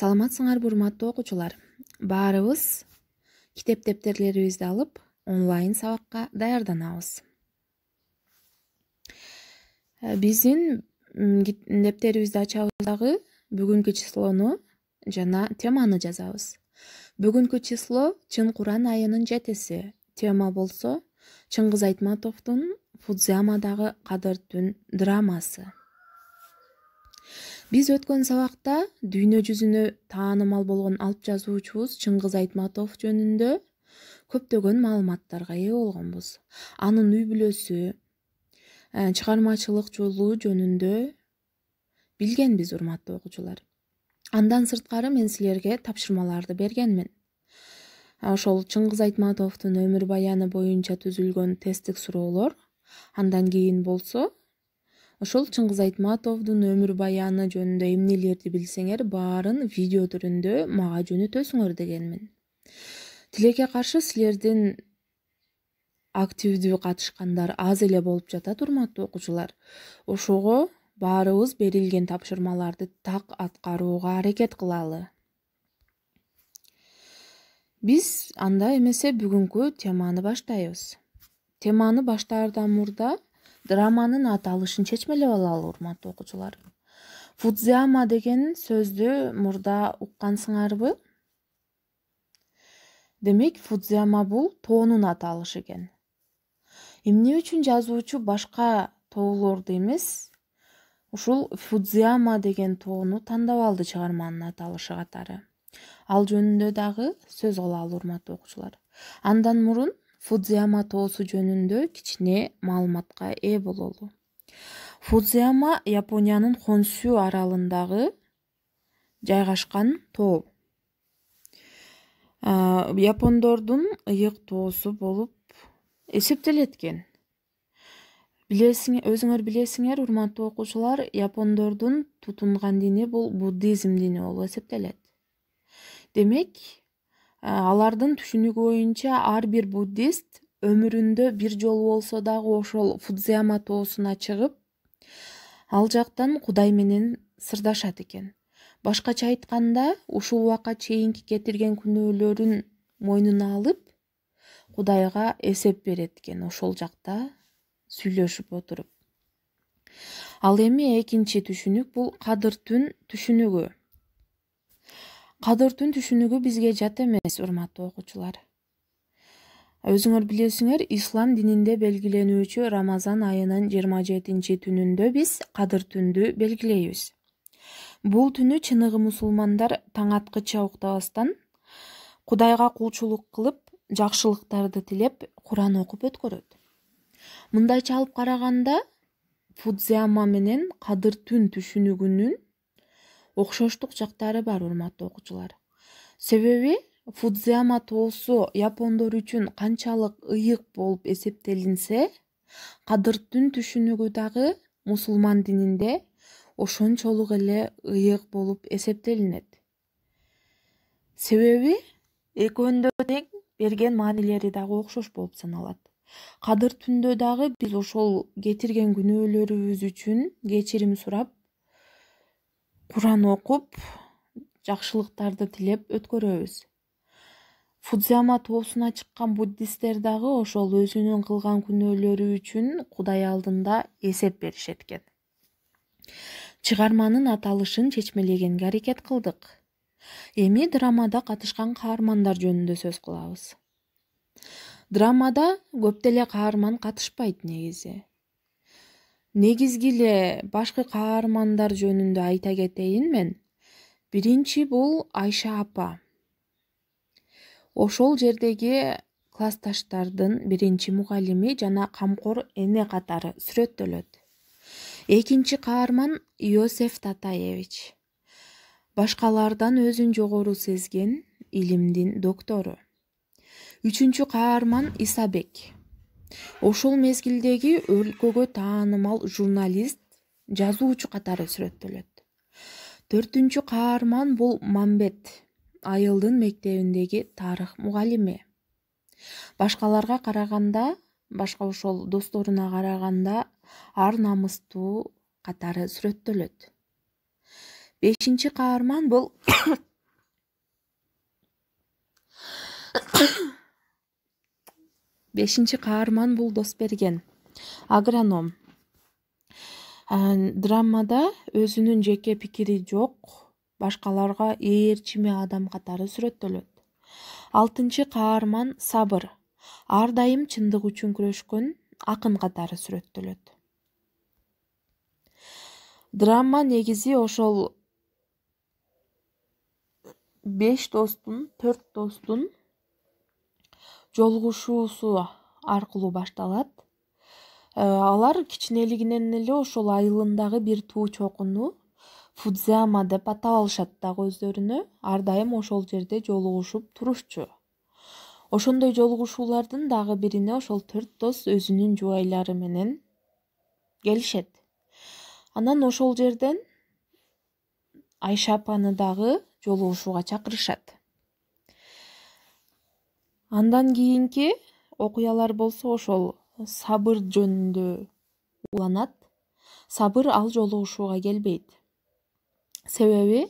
Саламатсыңарбы урматтуу окуучулар. Баарыбыз китеп дептерлерибизди алып онлайн сабакка даярданабыз. Биздин дептерибизди ачабыз дагы бүгүнкү числону жана теманы жазабыз. Бүгүнкү число Чын Куран айынын 7-си. Тема болсо Чыңгыз Айтматовдун Фудзиямадагы Кадыр түн драмасы. Биз өткөн сабакта дүйнө жүзүнө таанымал болгон алып жазуучубуз Чыңгыз Айтматов жөнүндө көптөгөн маалыматтарга ээ болгонбуз. Анын үй бүлөсү, чыгармачылык жолу жөнүндө билгенбиз, урматтуу окуучулар. Андан сырткары мен силерге тапшырмаларды бергенмин. Ошол Чыңгыз Айтматовдун өмүр баяны боюнча түзүлгөн тесттик суроолор, андан кийин болсо ошол Чыңгыз Айтматовдун өмүр баяны жөнүндө эмнелерди билсеңер, баарын видео түрүндө мага жөнөтөсүңөр дегенмин. Тилекке каршы силердин активдүү катышкандар аз эле болуп жатат, урматтуу окуучулар. Ошого баарыбыз берилген тапшырмаларды так аткарууга аракет кылалы. Биз анда эмесе бүгүнкү теманы баштайбыз. Теманы баштаардан мурда драманын аталышын чечмелеп алалы, урматтуу окуучулар. Фудзияма деген сөздү мурда уккансыңарбы? Демек, Фудзияма бул тоонун аталышы экен. Эмне үчүн жазуучу башка тоолорду эмес, ушул Фудзияма деген тоону тандап алды чыгарманын аталышы катары? Ал жөнүндө дагы сөз кылалы, урматтуу окуучулар. Андан мурун Фудзияма тоосу жөнүндө кичине маалыматка ээ бололу. Фудзияма Япониянын Хонсю аралындагы жайгашкан тоо. Япондордун ыйык тоосу болуп эсептелет экен. Өзүңөр билесиңер, урматтуу окуучулар, япондордун тутунган дини бул буддизм дини болуп эсептелет. Демек, алардын түшүнүгү боюнча ар бир буддист өмүрүндө бир жолу болсо дагы ошол Фудзияма тоосуна чыгып, ал жактан Кудай менен сырдашат экен. Башкача айтканда, ушул убакка чейинки кетирген күнөөлөрүн мойнуна алып, Кудайга эсеп берет экен ошол жакта сүйлөшүп отуруп. Ал эми экинчи түшүнүк бул Кадыр түн түшүнүгү. Кадыр түн түшүнүгү бизге жат эмес, урматтуу окуучулар. Өзүңөр билесиңер, ислам дининде белгиленүүчү Рамазан айынын 27-чи түнүндө биз Кадыр түндү белгилейбиз. Бул түнү чыныгы мусулмандар таң аткыча уктабастан Кудайга кулчулук кылып, жакшылыктарды тилеп, Куран окуп өткөрөт. Мындайча алып караганда, Фудзияма менен Кадыр түн түшүнүгүнүн окшоштук жактары бар, урматтуу окуучулар. Себеби Фудзияма тоосу япондор үчүн канчалык ыйык болуп эсептелинсе, Кадыр түн түшүнүгү дагы мусулман дининде ошончолук эле ыйык болуп эсептелинет. Себеби экөөндө тең берген маанилери дагы окшош болуп саналат. Кадыр түндө дагы биз ошол кетирген күнөөлөрүбүз үчүн кечирим сурап, Куран окуп, жакшылыктарды тилеп өткөрөбүз. Фудзияма тоосуна чыккан буддисттер дагы ошол өзүнүн кылган күнөөлөрү үчүн Кудай алдында эсеп беришет экен. Чыгарманын аталышын чечмелегенге аракет кылдык. Эми драмада катышкан каармандар жөнүндө сөз кылабыз. Драмада көп деле каарман катышпайт негизи. Негизги эле башкы каармандар жөнүндө айта кетейин мен. Биринчи бул Айша апа. Ошол жердеги классташтардын биринчи мугалими жана камкор эне катары сүрөттөлөт. Экинчи каарман Иосиф Татаевич. Башкалардан өзүн жогору сезген илимдин доктору. Үчүнчү каарман Исабек. Ошол мезгилдеги өлкөгө таанымал журналист, жазуучу катары сүрөттөлөт. Төртүнчү каарман бул Мамбет, айылдын мектебиндеги тарых мугалими. Башкаларга караганда, башка ошол досторуна караганда ар намыстуу катары сүрөттөлөт. Бешинчи каарман бул Бешинчи каарман бул Досберген, агроном. Драмада өзүнүн жеке пикири жок, башкаларга ээрчиме адам катары сүрөттөлөт. Алтынчы каарман Сабыр, ар дайым чындык үчүн күрөшкөн акын катары сүрөттөлөт. Драма негизи ошол 4 достун жолугушуусу аркылуу башталат. Алар кичинелигинен эле ошол айылындагы бир туу чокуну Фудзияма деп атап алышат дагы өздөрүнө. Ар дайым ошол жерде жолугушуп турушчу. Ошондой жолугушуулардын дагы бирине ошол 4 дос өзүнүн жубайлары менен келишет. Анан ошол жерден Айша апаны дагы жолугушууга чакырышат. Андан кийинки окуялар болсо ошол Сабыр жөнүндө уланат. Сабыр ал жолугушууга келбейт. Себеби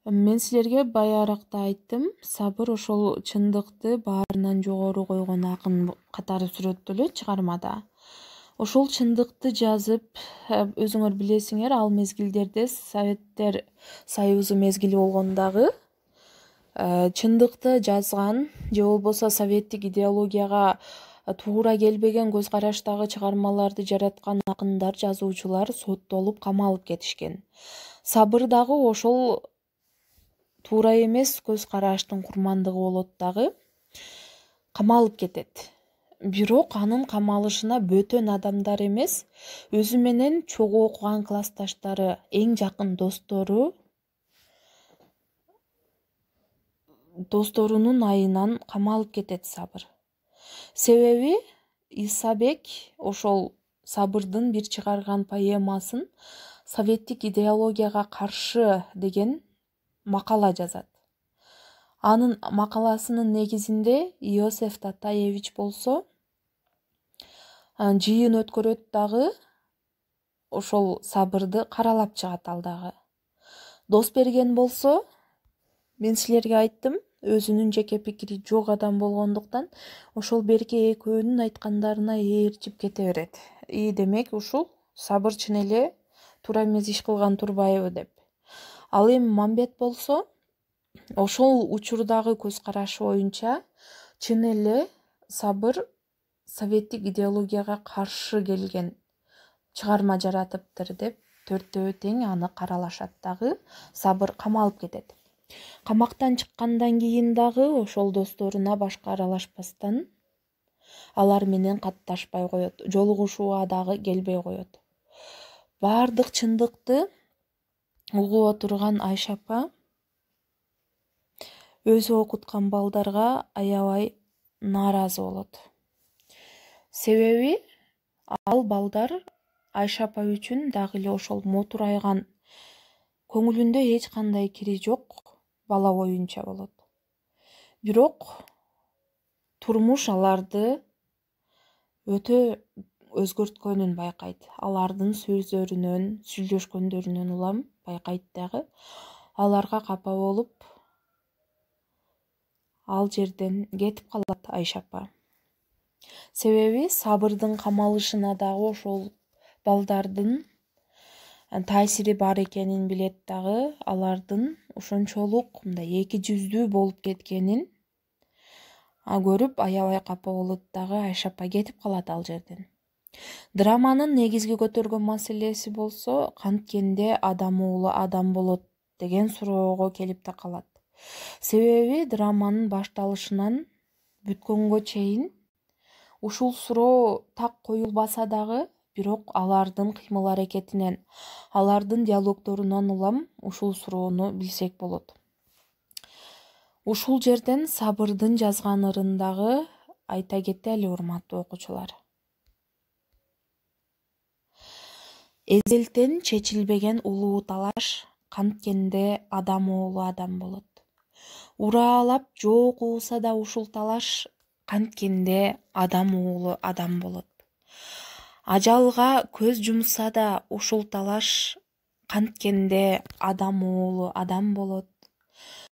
мен силерге баягыракта айттым, Сабыр ошол чындыкты баарынан жогору койгон акын катары сүрөттөлөт чыгармада. Ошол чындыкты жазып, өзүңөр билесиңер, ал мезгилдерде Советтер Союзу мезгили болгондагы чындыкты жазган же болбосо советтик идеологияга туура келбеген көз караштагы чыгармаларды жараткан акындар, жазуучулар соттолуп, камалып кетишкен. Сабыр дагы ошол туура эмес көз караштын курмандыгы болот дагы, камалып кетет. Бирок анын камалышына бөтөн адамдар эмес, өзү менен чогуу окуган классташтары, эң жакын досторунун айынан камалып кетет Сабыр. Себеби Исабек ошол Сабырдын бир чыгарган поэмасын советтик идеологияга каршы деген макала жазат. Анын макаласынын негизинде Иосиф Татаевич болсо жыйын өткөрөт дагы, ошол Сабырды каралап чыгат ал дагы. Досберген болсо, мен силерге айттым, өзүнүн жеке пикири жок адам болгондуктан ошол берке экөөнүн айткандарына ээрчип кете берет. Демек ушул Сабыр чын эле туура эмес иш кылган турбайбы деп. Ал эми Мамбет болсо, ошол учурдагы көз карашы боюнча чын эле Сабыр советтик идеологияга каршы келген чыгарма жаратыптыр деп төртөө тең аны каралашат дагы. Сабыр камалып кетет. Камактан чыккандан кийин дагы ошол досторуна башка аралашпастан алар менен катташпай коет, жолугушууга дагы келбей коет. Баардык чындыкты угуп отурган Айша апа өзү окуткан балдарга аябай нааразы болот. Себеби ал балдар Айша апа үчүн дагы эле ошол мотурайган, көңүлүндө эч кандай кири жок бала боюнча болот. Бирок турмуш аларды өтө өзгөрткөнүн байкайт. Алардын сөздөрүнөн, сүйлөшкөндөрүнөн улам байкайт дагы. Аларга капа болуп, ал жерден кетип калат Айша апа. Себеби Сабырдын камалышына дагы ошол балдардын таасири бар экенин билет дагы, алардын ошончолук мындай эки жүздүү болуп кеткенин көрүп аябай капа болот дагы. Айша апа кетип калат ал жерден. Драманын негизги көтөргөн маселеси болсо, канткенде адам уулу адам болот деген суроого келип такалат. Себеби драманын башталышынан бүткөнгө чейин ушул суроо так коюлбаса дагы, бирок алардын кыймыл аракетинен, алардын диалогдорунан улам ушул суроону билсек болот. Ушул жерден Сабырдын жазган ырындагы айта кетели, урматтуу окуучулар. Эзелтен чечилбеген улуу талаш, канткенде адам уулу адам болот. Ураалап жок ууса да ушул талаш, канткенде адам уулу адам болот. Ажалга көз жумса да ушул талаш, канткенде адам уулу адам болот.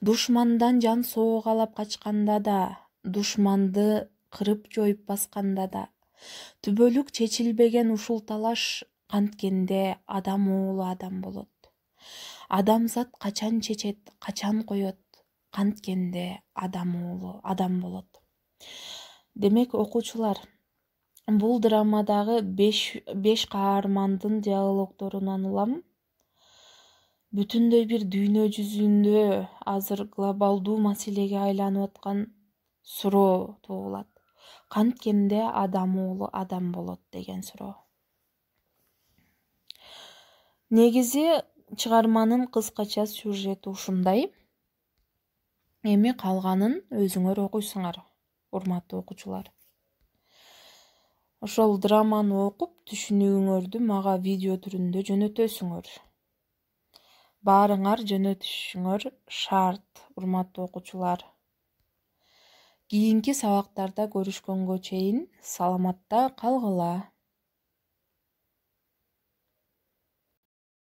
Душмандан жан соогалап качканда да, душманды кырып жоюп басканда да, түбөлүк чечилбеген ушул талаш канткенде адам уулу адам болот. Адамзат качан чечет, качан коет, канткенде адам уулу адам болот. Демек окуучулар, бул драмадагы 5 каармандын диалогдорунан улам бүтүндөй бир дүйнө жүзүндө азыр глобалдуу маселеге айланып аткан суроо туулат. Канткенде адам уулу адам болот деген суроо. Негизи чыгарманын кыскача сюжети ушундай. Эми калганын өзүңөр окуйсуңар, урматтуу окуучулар. Ошол драманы окуп, түшүнүүңөрдү мага видео түрүндө жөнөтөсүңөр. Баарыңар жөнөтүшүңөр шарт, урматтуу окуучулар. Кийинки сабактарда көрүшкөнгө чейин саламатта калгыла.